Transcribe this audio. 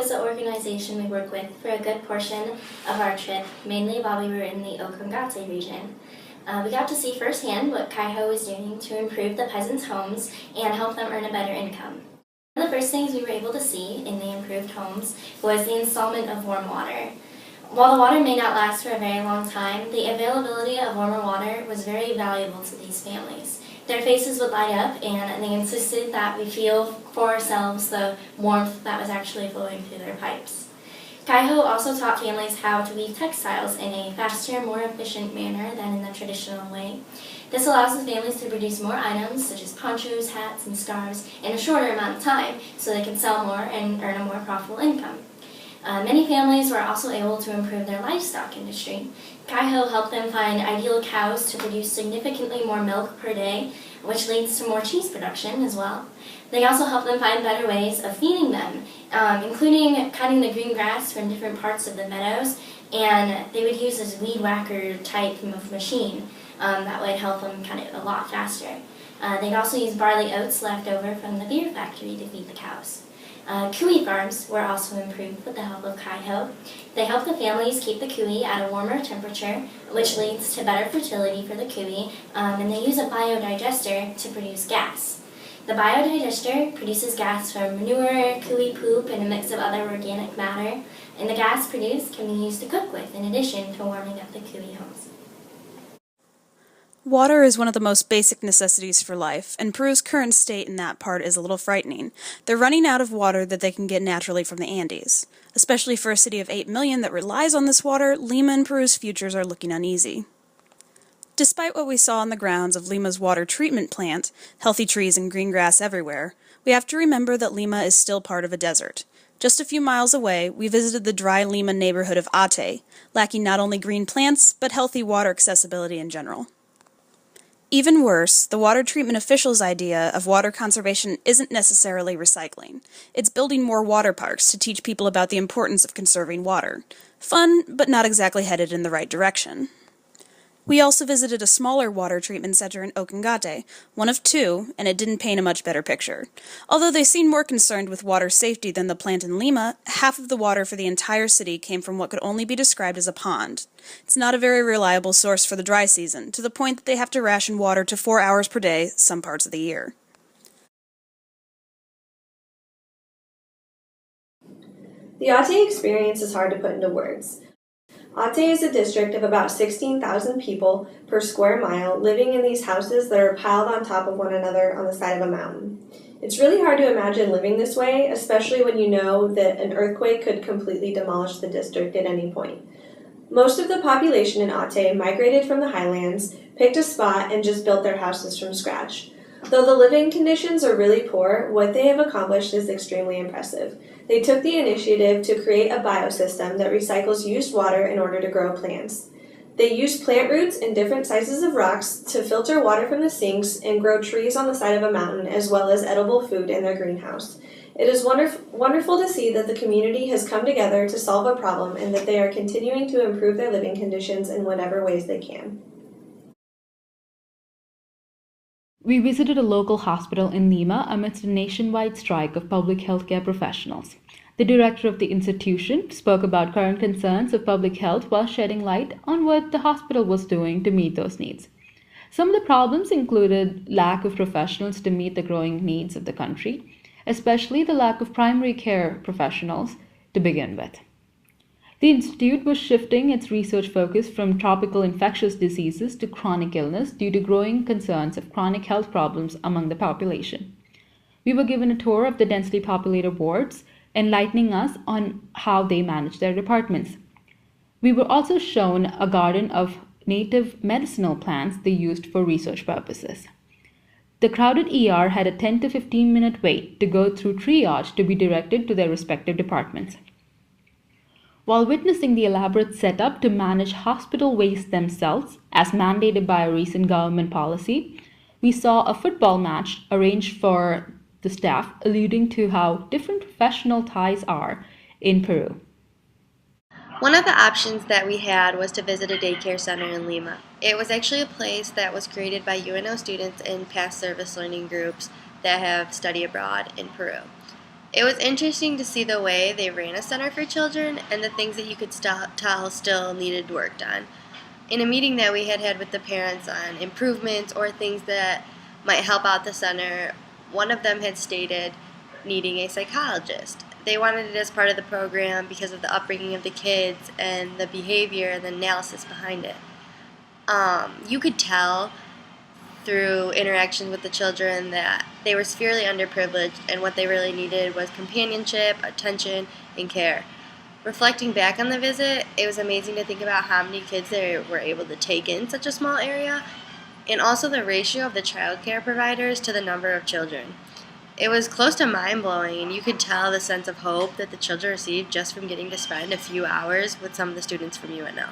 was the organization we worked with for a good portion of our trip, mainly while we were in the Okungate region. We got to see firsthand what Kaiho was doing to improve the peasants' homes and help them earn a better income. One of the first things we were able to see in the improved homes was the installment of warm water. While the water may not last for a very long time, the availability of warmer water was very valuable to these families. Their faces would light up, and they insisted that we feel for ourselves the warmth that was actually flowing through their pipes. Kaiho also taught families how to weave textiles in a faster, more efficient manner than in the traditional way. This allows the families to produce more items, such as ponchos, hats, and scarves, in a shorter amount of time, so they can sell more and earn a more profitable income. Many families were also able to improve their livestock industry. Kaiho helped them find ideal cows to produce significantly more milk per day, which leads to more cheese production as well. They also helped them find better ways of feeding them, including cutting the green grass from different parts of the meadows, and they would use this weed whacker type of machine that would help them cut it a lot faster. They'd also use barley oats left over from the beer factory to feed the cows. Kui farms were also improved with the help of Kaiho. They help the families keep the kui at a warmer temperature, which leads to better fertility for the kui, and they use a biodigester to produce gas. The biodigester produces gas from manure, kui poop, and a mix of other organic matter, and the gas produced can be used to cook with in addition to warming up the kui homes. Water is one of the most basic necessities for life, and Peru's current state in that part is a little frightening. They're running out of water that they can get naturally from the Andes. Especially for a city of 8 million that relies on this water, Lima and Peru's futures are looking uneasy. Despite what we saw on the grounds of Lima's water treatment plant, healthy trees and green grass everywhere, we have to remember that Lima is still part of a desert. Just a few miles away, we visited the dry Lima neighborhood of Ate, lacking not only green plants, but healthy water accessibility in general. Even worse, the water treatment officials' idea of water conservation isn't necessarily recycling. It's building more water parks to teach people about the importance of conserving water. Fun, but not exactly headed in the right direction. We also visited a smaller water treatment center in Okungate, one of two, and it didn't paint a much better picture. Although they seemed more concerned with water safety than the plant in Lima, half of the water for the entire city came from what could only be described as a pond. It's not a very reliable source for the dry season, to the point that they have to ration water to 4 hours per day some parts of the year. The Ate experience is hard to put into words. Ate is a district of about 16,000 people per square mile living in these houses that are piled on top of one another on the side of a mountain. It's really hard to imagine living this way, especially when you know that an earthquake could completely demolish the district at any point. Most of the population in Ate migrated from the highlands, picked a spot, and just built their houses from scratch. Though the living conditions are really poor, what they have accomplished is extremely impressive. They took the initiative to create a biosystem that recycles used water in order to grow plants. They use plant roots in different sizes of rocks to filter water from the sinks and grow trees on the side of a mountain as well as edible food in their greenhouse. It is wonderful to see that the community has come together to solve a problem and that they are continuing to improve their living conditions in whatever ways they can. We visited a local hospital in Lima amidst a nationwide strike of public healthcare professionals. The director of the institution spoke about current concerns of public health while shedding light on what the hospital was doing to meet those needs. Some of the problems included lack of professionals to meet the growing needs of the country, especially the lack of primary care professionals to begin with. The institute was shifting its research focus from tropical infectious diseases to chronic illness due to growing concerns of chronic health problems among the population. We were given a tour of the densely populated wards, enlightening us on how they manage their departments. We were also shown a garden of native medicinal plants they used for research purposes. The crowded ER had a 10 to 15 minute wait to go through triage to be directed to their respective departments. While witnessing the elaborate setup to manage hospital waste themselves, as mandated by a recent government policy, we saw a football match arranged for the staff, alluding to how different professional ties are in Peru. One of the options that we had was to visit a daycare center in Lima. It was actually a place that was created by UNO students in past service learning groups that have studied abroad in Peru. It was interesting to see the way they ran a center for children and the things that you could tell still needed worked on. In a meeting that we had with the parents on improvements or things that might help out the center, one of them had stated needing a psychologist. They wanted it as part of the program because of the upbringing of the kids and the behavior and the analysis behind it. You could tell through interactions with the children that they were severely underprivileged and what they really needed was companionship, attention, and care. Reflecting back on the visit, it was amazing to think about how many kids they were able to take in such a small area, and also the ratio of the child care providers to the number of children. It was close to mind-blowing, and you could tell the sense of hope that the children received just from getting to spend a few hours with some of the students from UNL.